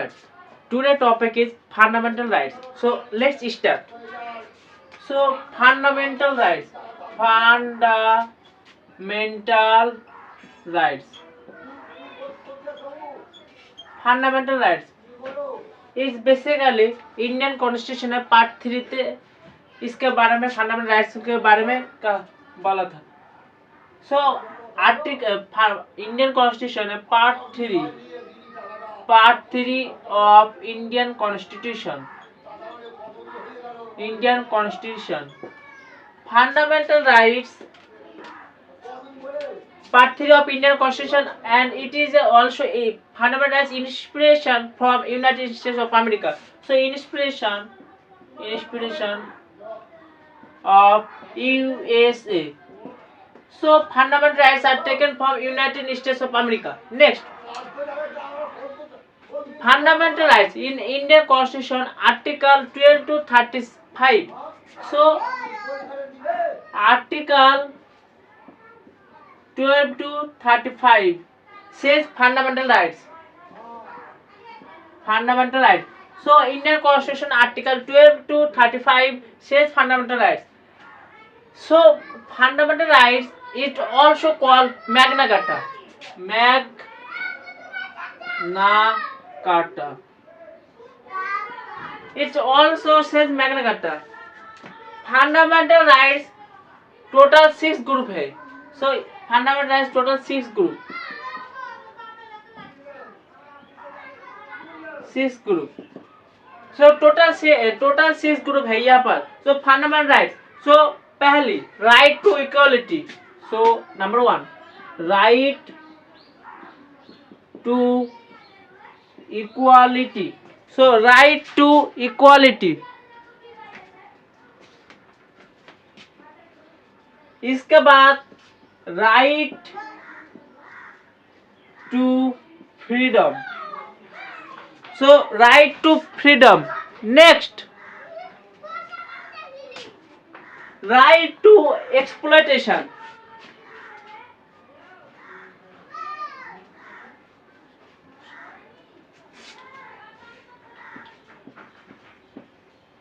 Alright, today topic is fundamental rights. So let's start. So fundamental rights, fundamental rights, fundamental rights is basically Indian constitution है part 3 थे इसके बारे में fundamental rights के बारे में बोला था. सो आर्टिकल इंडियन कॉन्स्टिट्यूशन है part 3 of Indian constitution fundamental rights part 3 of Indian Constitution, and it is also a fundamental rights inspiration from United States of America. So inspiration of USA. So fundamental rights are taken from United States of America. Next, fundamental rights in Indian Constitution, Article 12 to 35. So Article 12 to 35 says fundamental rights. So Indian Constitution Article 12 to 35 says fundamental rights. So fundamental rights is also called Magna Carta. It also says Magna Carta. Fundamental rights total 6 group है. So fundamental rights total 6 group. So total 6 group है यहाँ पर. So fundamental rights. So पहली right to equality. So number 1 right to equality. So right to equality. इसके बाद right to freedom. So right to freedom. Next, right to exploitation.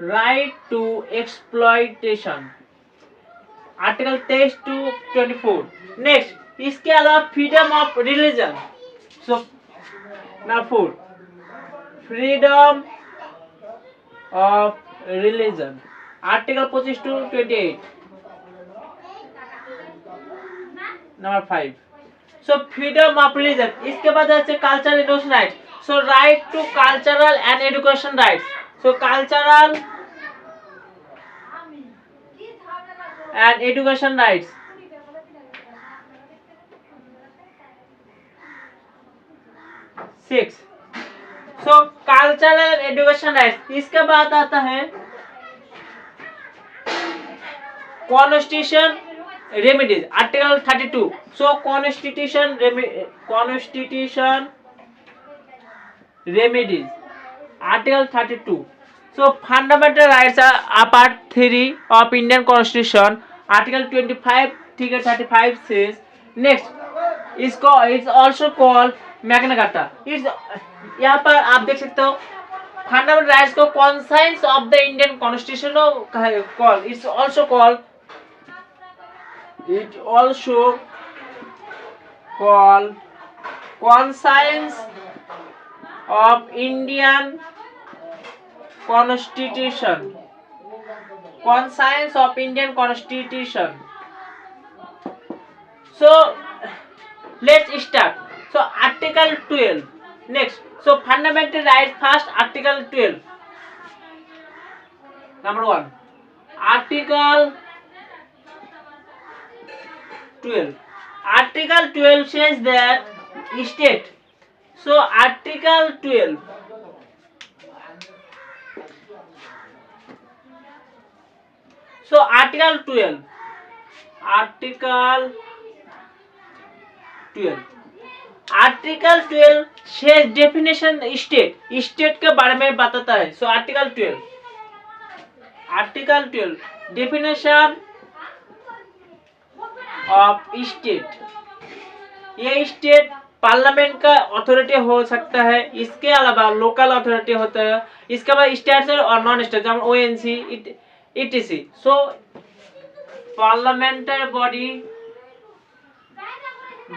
Right to exploitation. Article 23 to 24. Next, इसके अलावा freedom of religion. So number 4 freedom of religion. Article 25 to 28. Number 5. So freedom of religion. इसके बाद है cultural education right. So right to cultural and education rights. So cultural and education rights. Six. So cultural and education rights. इसके बाद आता है constitution remedies. Article 32. So constitution remedies. Article 32. So fundamental rights are part 3 of Indian Constitution. Article 25 to 35 says. Next, it's also called Magna Carta. यहाँ पर आप देख सकते हो फंडामेंटल राइट्स को conscience of the Indian constitution call. It's also call conscience of Indian Constitution. Conscience of Indian Constitution. So let's start. So Article 12. Next. So fundamental rights first. Article 12. Number 1. Article 12. Article 12 says that state. So Article 12. So Article 12 says definition state के बारे में बताता है. So Article 12 definition of state. ये state parliament का authority हो सकता है, इसके अलावा लोकल अथॉरिटी होता है, इसके बाद स्टेट और नॉन स्टेट जैसे ओएनसी इटीसी। सो पार्लियामेंट्री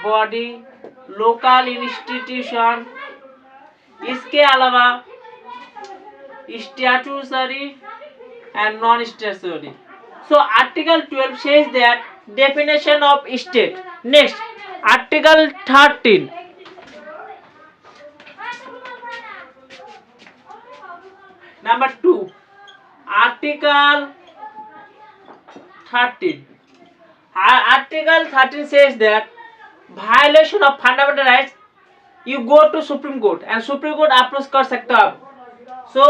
बॉडी लोकल इंस्टीट्यूशन, इसके अलावा statutory and non statutory. So Article 12 says that definition of state. Next, Article 13. Number 2. Article 13. Article 13 says that violation of fundamental rights, you go to Supreme Court and Supreme Court approach कर सकते हो आप. So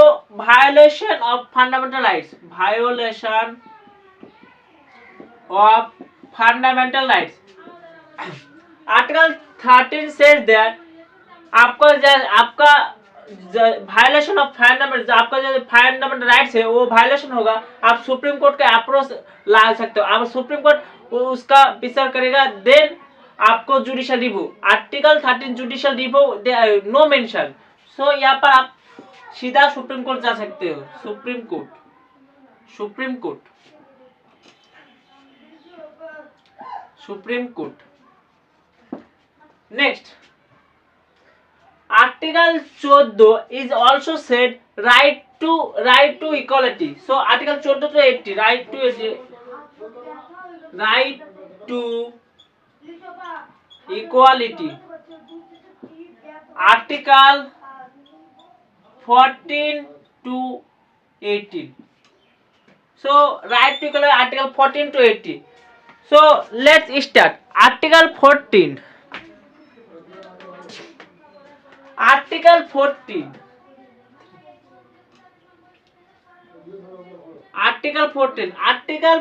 violation of fundamental rights, violation of fundamental rights. Article 13 says that आपका violation of fundamental, आपका जो fundamental rights है वो violation होगा, आप सुप्रीम कोर्ट का अप्रोच ला सकते हो। आप सुप्रीम कोर्ट उसका विचार करेगा, देन आपको judicial review, article 13 judicial review no mention. So यहाँ पर आप सीधा सुप्रीम कोर्ट जा सकते हो। Supreme court. Next, article 14 is also said right to equality. So article 14 to 80 right to equality. Article 14 to 18। So right to equality, article 14 to 80। So let's start. Article 14। Article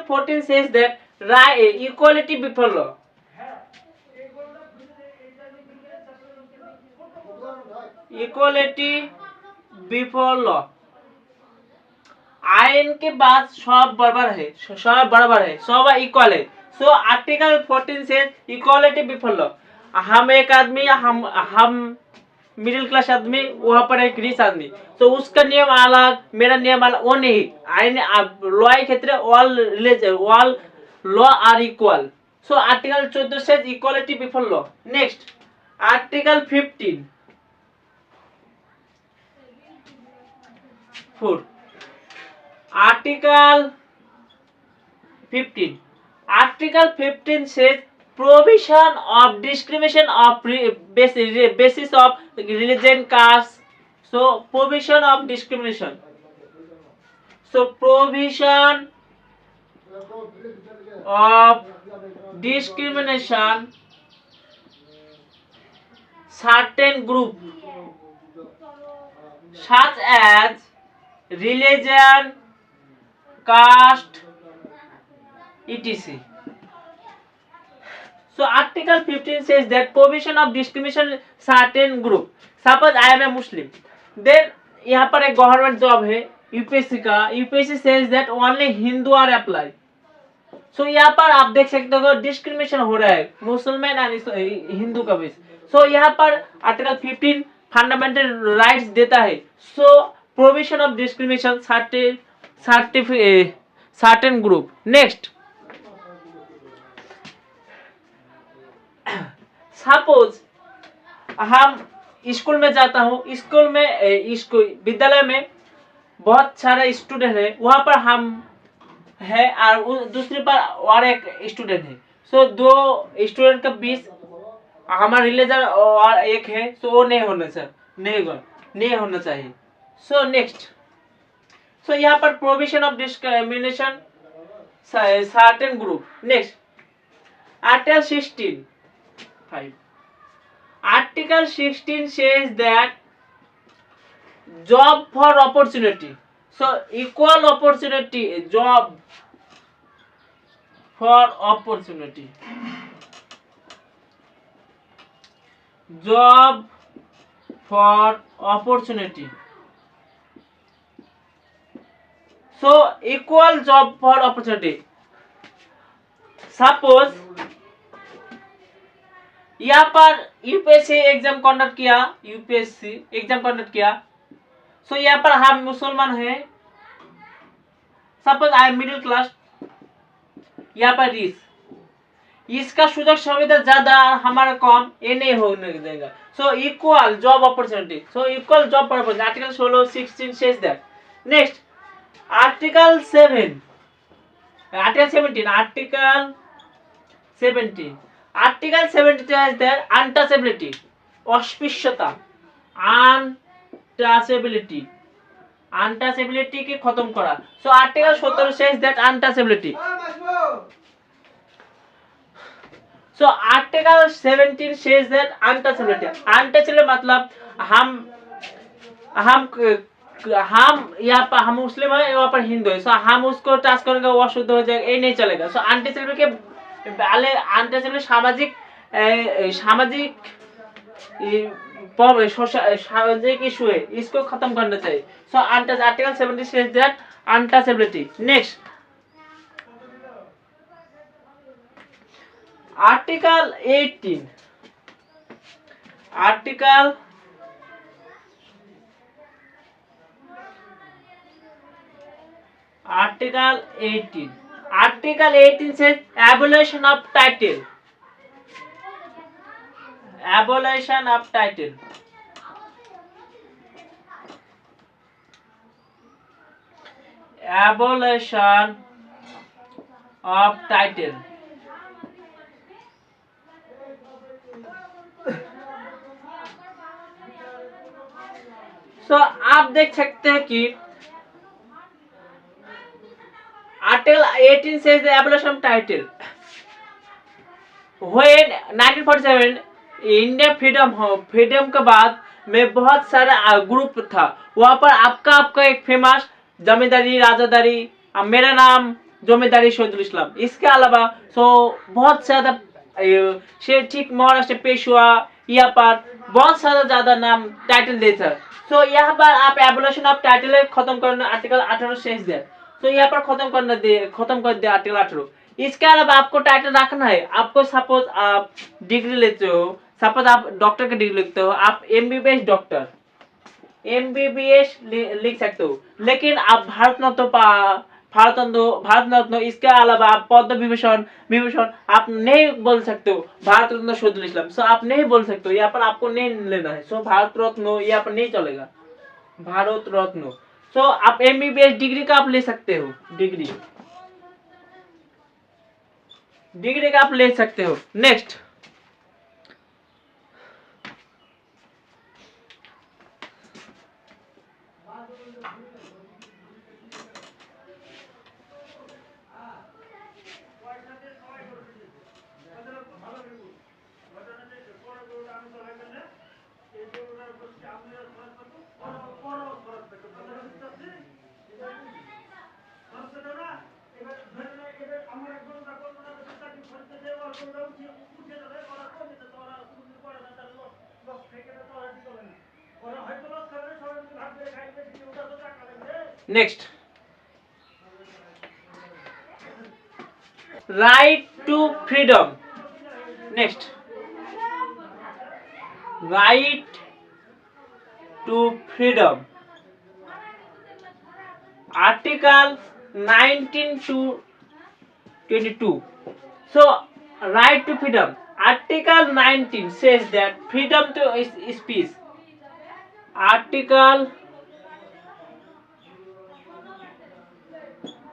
14 says that equality before law. Equality before law, ion के बाद सब बराबर है, सब equal है। So article 14 से equality before law. हम एक आदमी, हम मिडिल क्लास आदमी, वहाँ पर एक रिच आदमी, तो उसका नियम अलग, मेरा नियम अलग, वो नहीं। आयन लॉ के क्षेत्र all law are equal. So article 14 से equality before law. Next, article 15 4। Article 15 says prohibition of discrimination of basis of religion, caste. So prohibition of discrimination. So prohibition of discrimination certain group such as religion, caste, etc. So article 15 says that prohibition of discrimination certain group. Suppose I am a Muslim, then यहाँ पर एक government job है UPSC का, UPSC says that only Hindu are apply. So यहाँ पर आप देख सकते हो डिस्क्रिमिनेशन हो रहा है मुसलमान और हिंदू का बीच। सो यहाँ पर आर्टिकल 15 फंडामेंटल राइट्स देता है। सो prohibition of discrimination certain group। Next, suppose हम स्कूल में जाता हूँ, विद्यालय में बहुत सारे स्टूडेंट है, वहाँ पर हम है और दूसरे पर और एक स्टूडेंट है। सो दो स्टूडेंट के बीच हमारा रिलीजन और एक है, सो वो नहीं होना चाहिए। सो नेक्स्ट, सो यहाँ पर provision of discrimination certain group. Next, article 16 Article 16 says that job for opportunity. So equal opportunity, job for opportunity, job for opportunity. So equal job for opportunity. Suppose यहाँ पर यूपीएससी एग्जाम कंडक्ट किया, UPSC exam conduct किया। सो यहाँ पर हम मुसलमान हैं, suppose I am middle class, यहाँ पर रिच, इसका सुযোগ सुविधा ज्यादा हमारा कम, ये नहीं होने देगा। So equal job opportunity, so equal job opportunity article 16 says that. Next article 7, article 17, article 17 says that untouchability, अस्पृश्यता, अनटचेबिलिटी, अनटचेबिलिटी के खत्म करा। So article 17 says that untouchability. So article 17 says that untouchability, untouchable मतलब हम यहाँ पर हम मुस्लिम है, वहाँ पर हिंदू है, सो हम उसको टच करेंगे वो अशुद्ध हो जाएगा, ये नहीं चलेगा। सो अनटचेबल के पहले अनटचेबल सामाजिक सामाजिक इशू है, इसको खत्म करना चाहिए। So article 17 says that untouchability. Next article 18, article 18 says abolition of title, abolition of title, abolition of title। सो आप देख सकते हैं कि article 18 says the abolition of title। When 1947 India freedom के बाद में बहुत सारा ग्रुप था, वहाँ पर आपका एक फेमस जमींदारी राजादारी, मेरा नाम जमींदारी शहीदुल इस्लाम, इसके अलावा सो बहुत ज्यादा ठीक महाराष्ट्र पेशवा, यहाँ पर बहुत सारा ज्यादा नाम टाइटल देता। सो यहाँ पर आप एबोल्यूशन ऑफ टाइटल खत्म करना, आर्टिकल 18 शेष दे। सो यहाँ पर खत्म कर दे आर्टिकल 18। इसके अलावा आपको टाइटल रखना है, आपको सपोज आप डिग्री लेते हो, सपोज आप डॉक्टर की डिग्री लिखते हो, आप एमबीबीएस डॉक्टर, एमबीबीएस लिख सकते हो, लेकिन आप भारत रत्न इसके अलावा आप पद्म विभूषण आप नहीं बोल सकते हो, भारत रत्न शहीदुल इस्लाम सो आप नहीं बोल सकते हो, यहाँ पर आपको नहीं लेना है। सो भारत रत्न यहाँ पर नहीं चलेगा, भारत रत्न। सो आप एमबीबीएस डिग्री का आप ले सकते हो, डिग्री का आप ले सकते हो। Next next right to freedom. Next right to freedom, article 19 to 22। So right to freedom, article 19 says that freedom to speech, article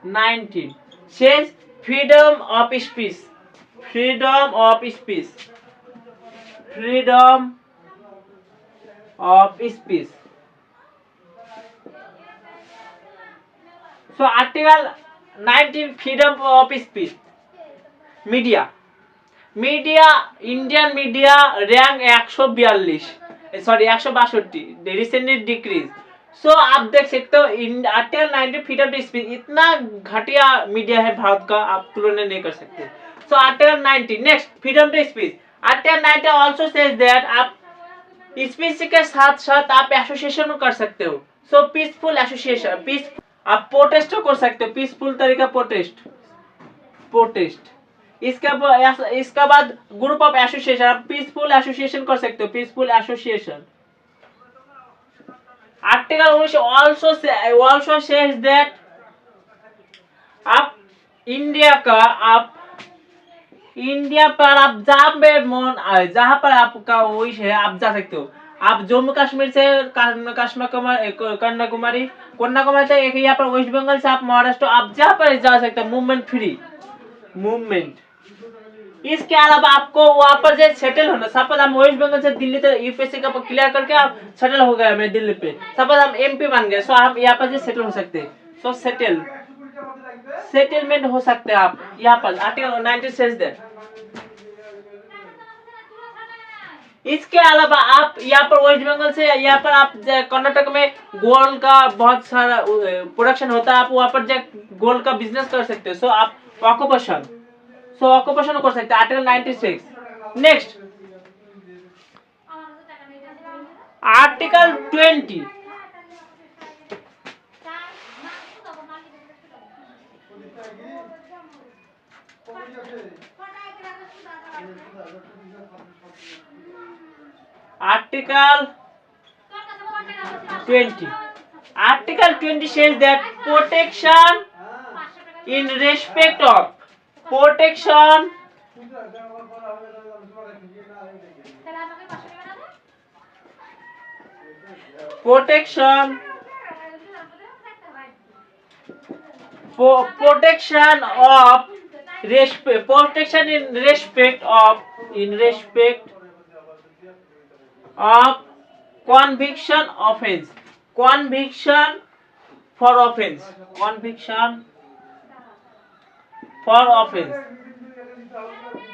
19 says freedom of speech, freedom of speech, freedom of speech। So article 19 freedom of speech। Media, Indian media rank 142, sorry 162, recently decrease. So आप देख सकते हो article 19 freedom to speech, इतना घटिया media है भारत का, आप तुलना नहीं कर सकते। So article 19। Next freedom to speech, article 19 also says that आप स्पीच के साथ साथ आप एसोसिएशन कर सकते हो। सो पीसफुल एसोसिएशन, आप प्रोटेस्ट कर सकते हो, पीसफुल तरीका प्रोटेस्ट। इसका बाद ग्रुप ऑफ एसोसिएशन, आप पीसफुल एसोसिएशन कर सकते हो, peaceful association. Article also says that आप इंडिया पर आप जहाँ पर आपका विश है आप जा सकते हो। आप जम्मू कश्मीर से कन्याकुमारी से एक यहाँ पर वेस्ट बंगाल से आप महाराष्ट्र, आप जहाँ पर जा सकते हो, मूवमेंट फ्री मूवमेंट। इसके अलावा आपको वहाँ पर जो सेटल होना, सपोज हम वेस्ट बंगाल से दिल्ली तक यूपीएससी का क्लियर करके आप सेटल हो गए मैं दिल्ली पे, सपोज हम एमपी बन गए, सो हम यहाँ पर जो सेटल हो सकते हैं, सो सेटलमेंट हो सकते हैं आप यहाँ पर। Article 19 says that. इसके अलावा आप यहाँ पर वेस्ट बंगाल से यहाँ पर आप कर्नाटक में गोल्ड का बहुत सारा प्रोडक्शन होता है, आप वहाँ पर गोल्ड का बिजनेस कर सकते हो, सो आप ऑक्यूपेशन कर सकते हैं। Article 96। Next article 20। Article 20. Article 20 says that protection in respect of protection in respect of conviction for offense.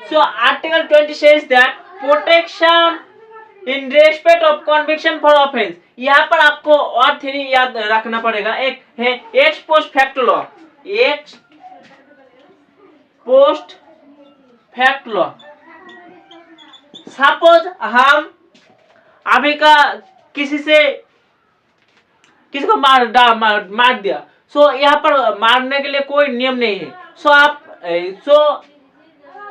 So Article 20 says that protection in respect of conviction for offense। यहाँ पर आपको और थ्री याद रखना पड़ेगा। एक है x post fact law. Suppose हम अभी का किसी को मार दिया, सो यहाँ पर मारने के लिए कोई नियम नहीं है, सो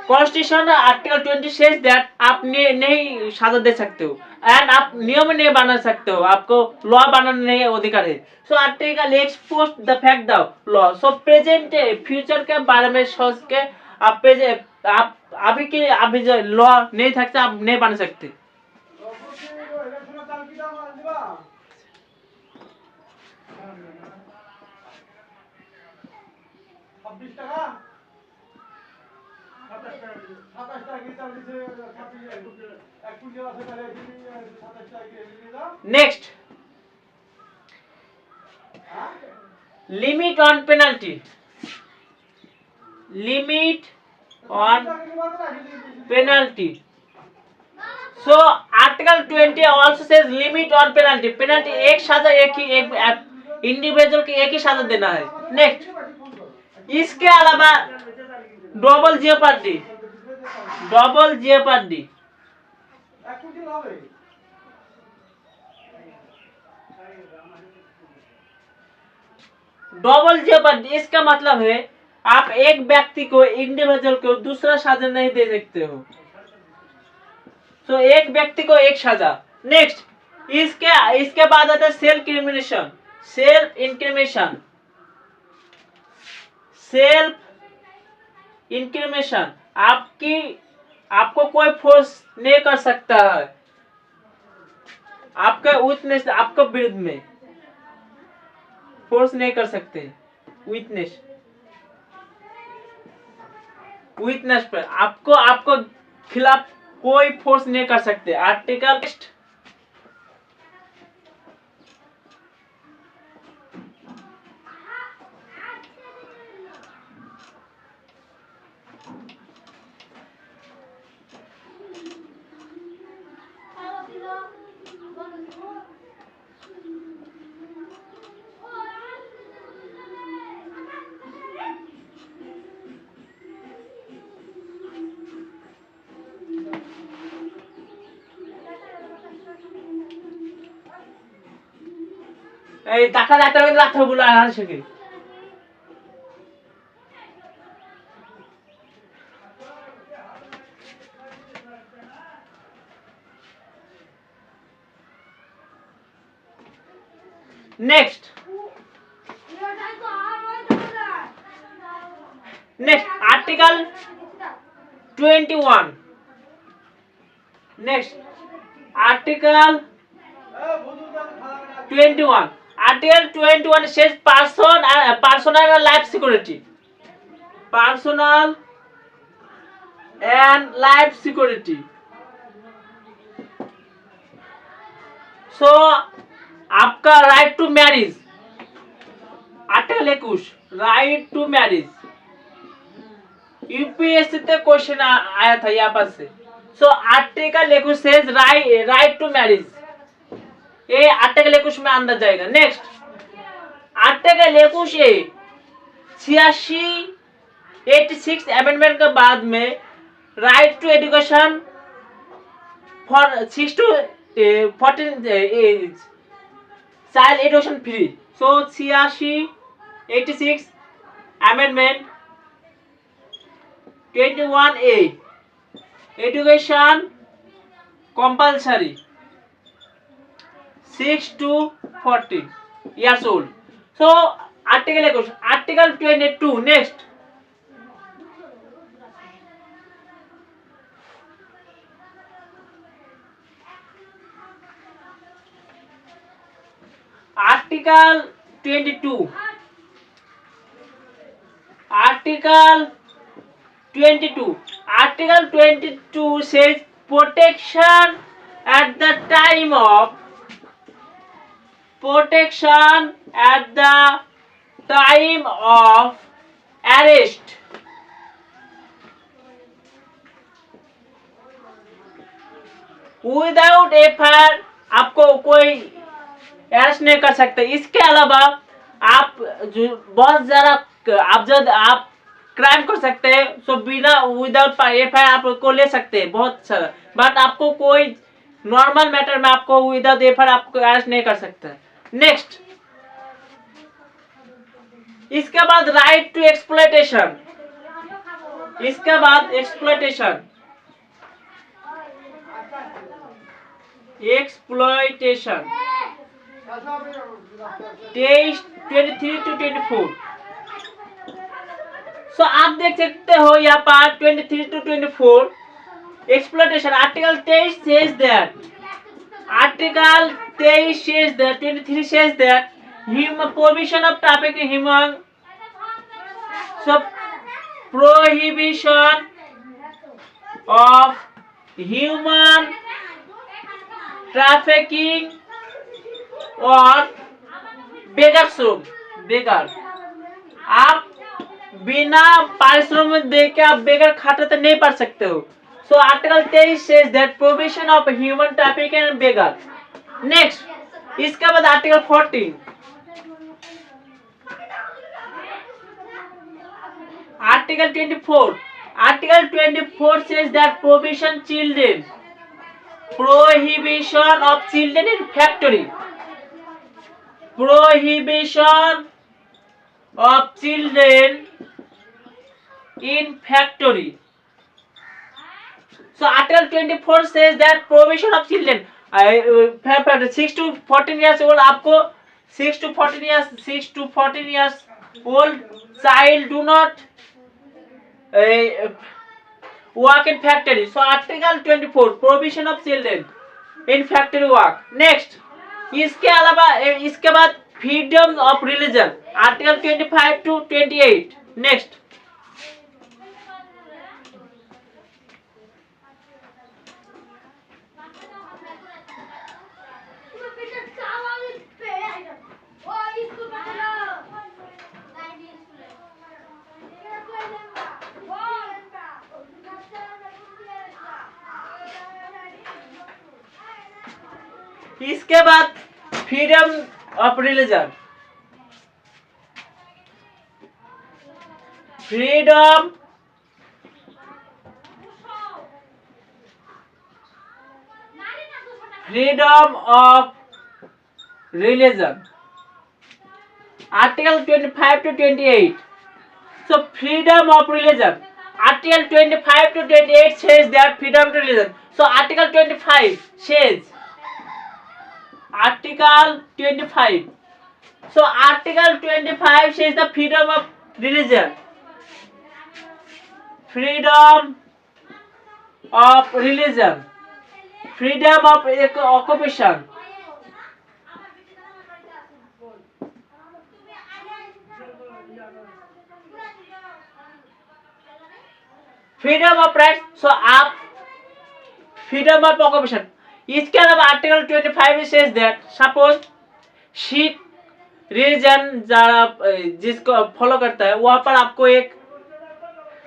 कॉन्स्टिट्यूशन आर्टिकल 20 सेज दैट आप नहीं सजा दे सकते हो एंड आप नियम नहीं बना सकते हो, आपको लॉ बनाने नहीं अधिकार है। So article expose the fact the law. So present future के बारे में सोच के आप अभी जो लॉ नहीं सकते आप नहीं बना सकते। Next limit on penalty. So article 20 also says limit on penalty. Penalty एक सजा एक इंडिविजुअल की एक ही सजा देना है। नेक्स्ट इसके अलावा डबल जेपर्डी। इसका मतलब है आप एक व्यक्ति को इंडिविजुअल को दूसरा सजा नहीं दे सकते हो, तो एक व्यक्ति को एक सजा। नेक्स्ट इसके बाद आता है सेल्फ इंक्रिमिनेशन। आपको कोई फोर्स नहीं कर सकता है आपका विटनेस, आपको विरुद्ध में फोर्स नहीं कर सकते। विटनेस पर आपको खिलाफ कोई फोर्स नहीं कर सकते। आर्टिकल দেখা যাচ্ছে লাথগুলো আসে কি Next, Article 21. Next, Article 21. Article 21 says personal and life security. Personal and life security. So आपका right to marriage, article 21 right to marriage, UPSC से क्वेश्चन आया था यहाँ पर से. So article 21 says right to marriage, ये आर्टिकल 21 में अंदर जाएगा. नेक्स्ट, आर्टिकल 21 ए 86 अमेंडमेंट के बाद में right to education for 6 to 14 age, child education free. So 86 amendment 21A education compulsory 6 to 14 years old. So article 21. Article 22. Next, Article 22. Article 22. Article 22 says protection at the time of arrest. Without FIR आपको कोई arrest नहीं कर सकते. इसके अलावा आप जो बहुत ज्यादा आप क्राइम कर सकते हैं, सो बिना विदाउट FIR आपको ले सकते हैं बहुत सारा, बट आपको कोई नॉर्मल मैटर में आपको विदाउट FIR आपको अरेस्ट नहीं कर सकता. नेक्स्ट, इसके बाद राइट टू एक्सप्लॉयटेशन. इसके बाद एक्सप्लॉयटेशन 23 to 24. सो आप देख सकते हो यहाँ पर 23 to 24 exploitation. Article 23 says that 23 says that prohibition of trafficking human, so prohibition of human trafficking और बेगर. आप बिना पारिश्रमिक दे के आप बेगर खाते तो नहीं पढ़ सकते हो. So article 23 says that prohibition of human trafficking and beggar. Next, इसके बाद article 14. Article 24. Article 24 says that prohibition of children in factory. Prohibition of children in factory. So Article 24 says that prohibition of children 6 to 14 years old. आपको 6 to 14 years old child do not work in factory. So Article 24 prohibition of children in factory work. Next, इसके अलावा इसके बाद freedom of religion. Article 25 to 28. Next, इसके बाद freedom of religion. Freedom of religion. Article 25 to 28. So freedom of religion. Article 25 to 28 says that freedom of religion. So Article 25 says, Article 25 So Article 25 says the freedom of religion, freedom of religion, freedom of occupation, freedom of rights. So आप freedom of occupation. इसके अलावा article 25 says that suppose Sikh religion जिसको follow करता है वहां पर आपको एक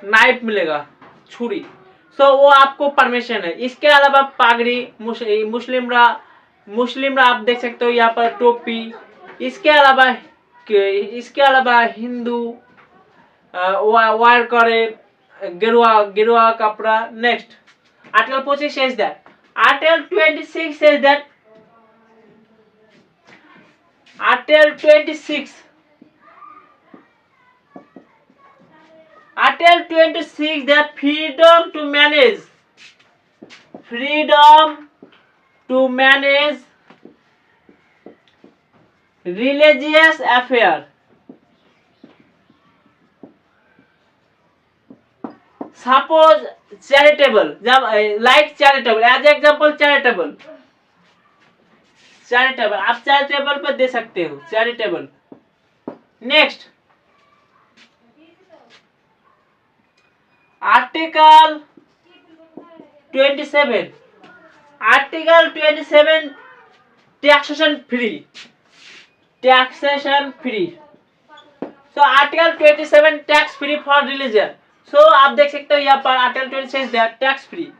नाइफ मिलेगा, छुरी। सो वो आपको परमिशन है। इसके अलावा पागड़ी, मुस्लिम आप देख सकते हो यहाँ पर टोपी। इसके अलावा हिंदू वायर करे गेरुआ कपड़ा। Next article 25 says that. Article 26 says that. Article 26 that freedom to manage religious affair. Suppose charitable, like charitable, as example charitable, आप चैरिटेबल पे दे सकते हो, charitable. Next article 27 taxation free. So article 27 tax free for religion. So आप देख सकते हो यहाँ पर article 26 tax free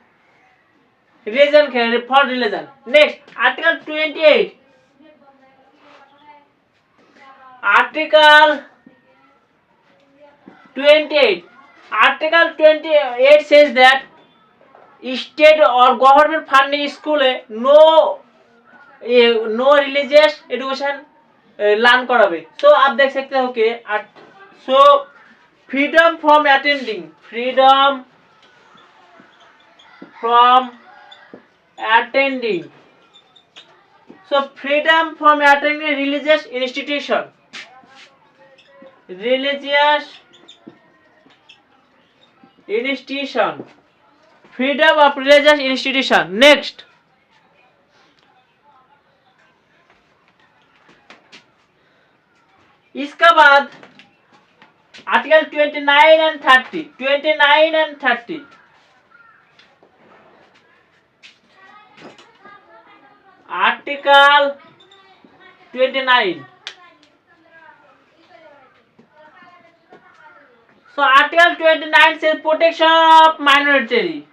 religion for religion. Next article 28 says that state और गवर्नमेंट फंडिंग स्कूल है नो रिलीजियस एजुकेशन लर्न करावे। सो आप देख सकते हो कि so freedom from attending so freedom from attending religious institution, freedom of religious institution. Next इसका बाद article 29 and 30 Article 29. So Article 29 says protection of minority.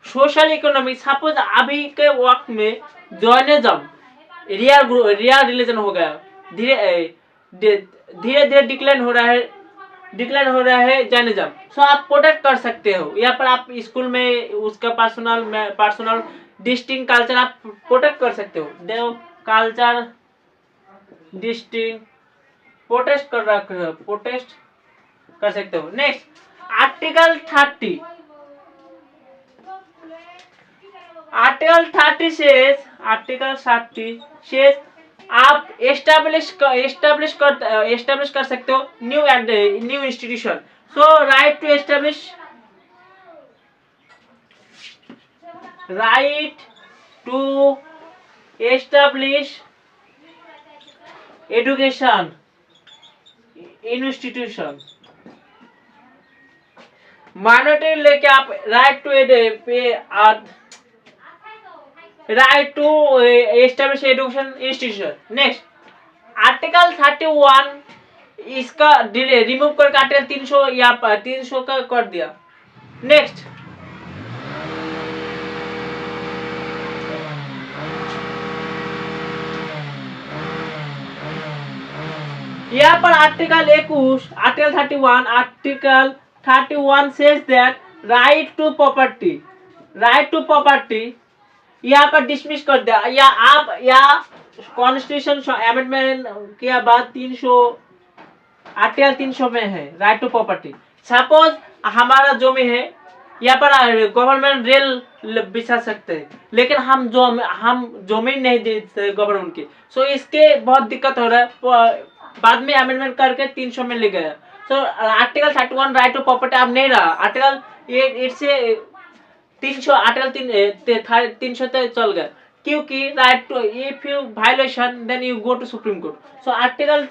Social economy. Suppose अभी के वक्त में जॉइनिज्म रियल रिलीजन हो गया, धीरे धीरे डिक्लाइन हो रहा है जैनिज्म। सो आप प्रोटेक्ट कर सकते हो। यहाँ पर आप स्कूल में उसका पर्सनल डिस्टिंक्ट कल्चर आप प्रोटेक्ट कर सकते हो। देव कल्चर डिस्टिंक्ट प्रोटेस्ट कर सकते हो। नेक्स्ट आर्टिकल 30 says आप एस्टैब्लिश कर सकते हो new institution. So right to establish education institution. Minority लेके आप right to establish education institution. Next article 31 इसका रिमूव करके आर्टिकल 300 यहाँ पर 300 का कर दिया। नेक्स्ट यहाँ पर article 21 article 31 says that right to property यहाँ पर डिसमिस कर दिया। या आप कॉन्स्टिट्यूशन अमेंडमेंट के बाद 300 आर्टिकल 300 में है राइट टू प्रॉपर्टी। सपोज हमारा जमी है, यहाँ पर गवर्नमेंट रेल बिछा सकते हैं, लेकिन हम जमीन नहीं देते गवर्नमेंट की। सो इसके बहुत दिक्कत हो रहा है, बाद में अमेंडमेंट करके 300 में ले गया। So article 31 right to property अब नहीं रहा, आर्टिकल इससे 300 आर्टिकल 300 तक चल गया, क्योंकि right to if you violation then you go to supreme court. So article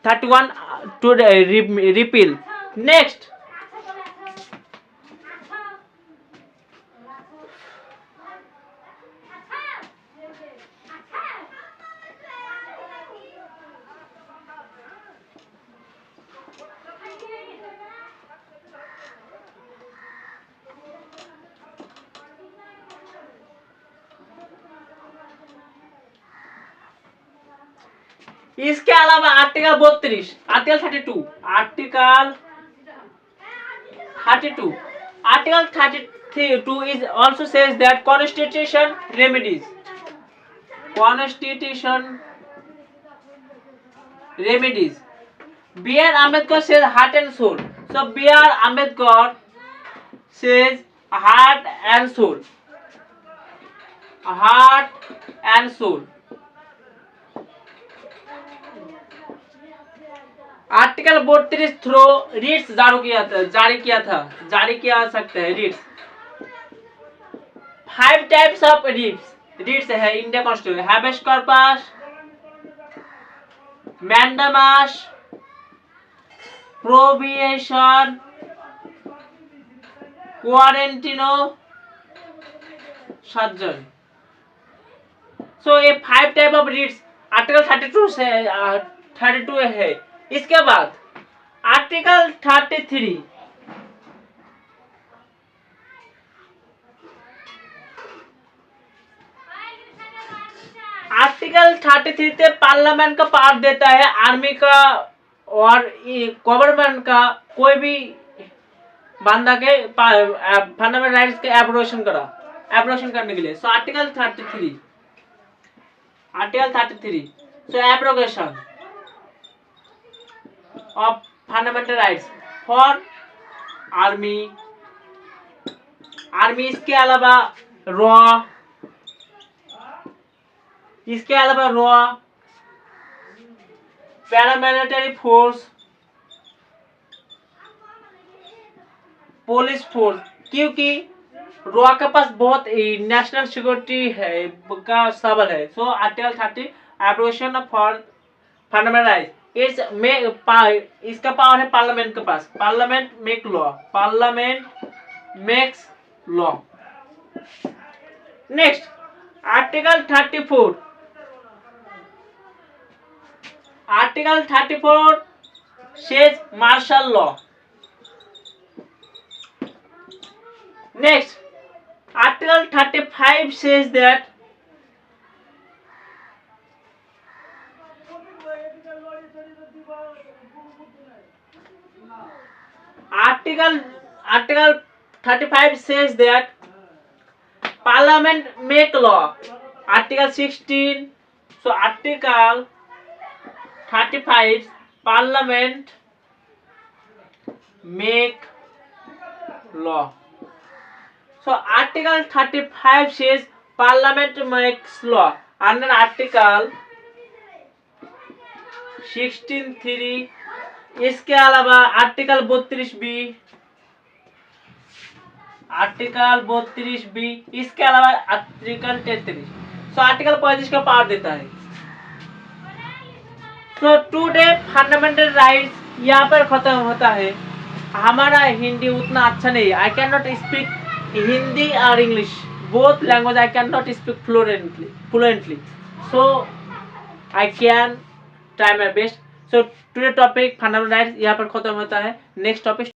31 to repeal. Next, इसके अलावा article 32, article 32, article 32 is also says that constitution remedies, B.R. Ambedkar says heart and soul. So B.R. Ambedkar says heart and soul. Article 32 through writs जारी किया सकते हैं रीट्स। 5 types of रीट्स है India constitution: हैबेस corpus, मैंडामास, प्रोबिएशन, क्वारेंटिनो, सज्जन। सो ये 5 type of रीट्स article 32 है। इसके बाद article 33, से पार्लियामेंट का पावर देता है आर्मी का और गवर्नमेंट का कोई भी बंदा के फंडामेंटल राइट्स के एब्रोशन करने के लिए। So article 33, so abrogation of fundamental rights for army. इसके अलावा रॉ, पैरामिलिट्री फोर्स, पुलिस फोर्स, क्योंकि रॉ के पास बहुत नेशनल सिक्योरिटी है का सवाल है। So article 30 abrogation for fundamental rights. इसका पावर है पार्लियामेंट के पास। Parliament makes law. Next, article 34, says martial law. Next, article 35 says that Article 35 says that Parliament make law. Article 16. So Article 35, Parliament make law. So Article 35 says Parliament makes law. Under Article 16(3), इसके अलावा article 32B, इसके अलावा article 33। So article 35 का power देता है। So today fundamental rights यहाँ पर खत्म होता है। हमारा हिंदी उतना अच्छा नहीं, I can not speak Hindi और English both language, I can not speak fluently, so I can try my best. So today topic fundamental rights यहाँ पर खत्म होता है। Next topic